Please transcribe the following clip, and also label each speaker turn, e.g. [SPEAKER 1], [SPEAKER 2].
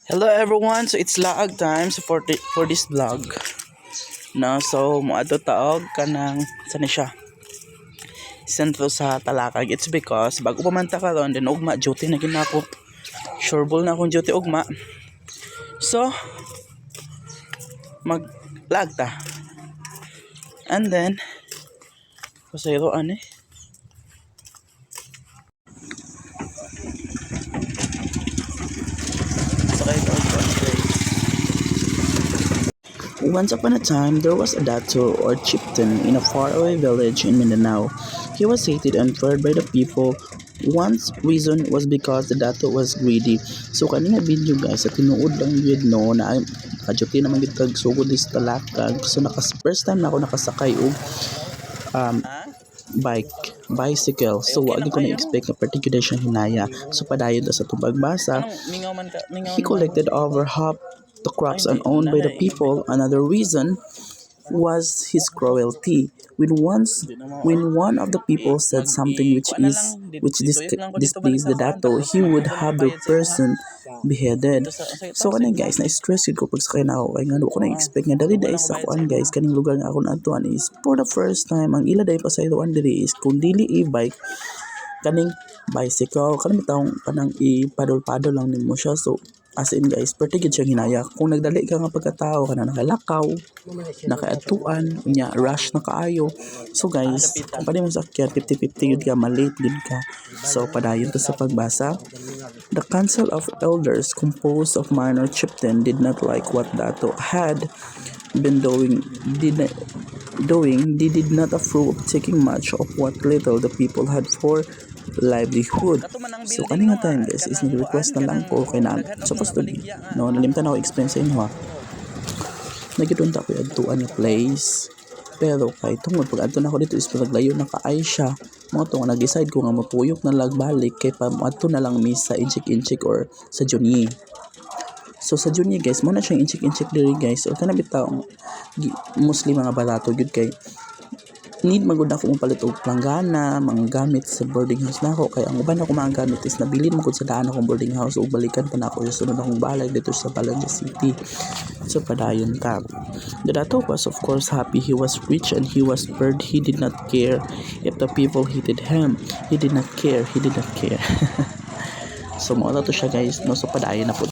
[SPEAKER 1] Hello everyone, so it's laag time so for this vlog. No, so moadto taog kanang saan siya? Sentro sa Talakag. It's because bago pa man ta karon then ugma duty na ginako. Sureball na akong duty ugma. So mag-lag ta. And then pasayroan eh. Once upon a time, there was a dato or chieftain in a faraway village in Mindanao. He was hated and feared by the people. One reason was because the dato was greedy. So kanina video guys, sa tinuod lang yun no, na kajuti naman yung tagsugod is Talakag. So first time na ako nakasakay og bicycle. So wag ko na expect na particular siyang hinaya. So padayon sa tubagbasa, he collected over half the crops unowned by the people. Another reason was his cruelty. When one of the people said something which displeased the dato, he would have the person beheaded. So kanay guys, na-stress ko pag sakay na ako kay nga ko na expect nga dali dai sa kuan guys, kaning lugar nga ako naatuan is for the first time ang ila dai pasayroan diri is kung dili e-bike kaning bicycle kanang taong kanang ipadol-padol lang nimo siya. So as in guys, pertigid siyang hinaya. Kung nagdali ka nga pagkatao ka na nakalakaw, nakaatuan, nya rush na kaayo. So guys, kung pa mo sakyan 50-50 yun ka, malate yun ka. So padayon to sa pagbasa. The council of elders composed of minor chieftain did not like what dato had been doing. They did not approve of taking much of what little the people had for livelihood. So kaninga time guys is nag-request na lang ko kay na supposed to be no nalimtan ako explain sa inyo ha. Nagidunta ko adtuan nga place pero kay tungod pag adto na ako dito is paglayo na kaay siya mo to nga nag-decide ko nga mapuyok na lagbalik kay pa adto na lang mi sa inchik or sa Juni. So sa Juni guys mo na siyang inchik diri guys o kana bitaw Muslim mga balato gyud kay need magud ako mapalit og planggana, mga gamit sa boarding house nako kay ang uban ako mga gamit is nabili magud sa daan akong boarding house ug balikan pa nako sa sunod akong balay dito sa Balanga City. So padayon ta. The dato was of course happy. He was rich and he was proud. He did not care if the people hated him. He did not care. So mo to siya guys no, so padayon na po.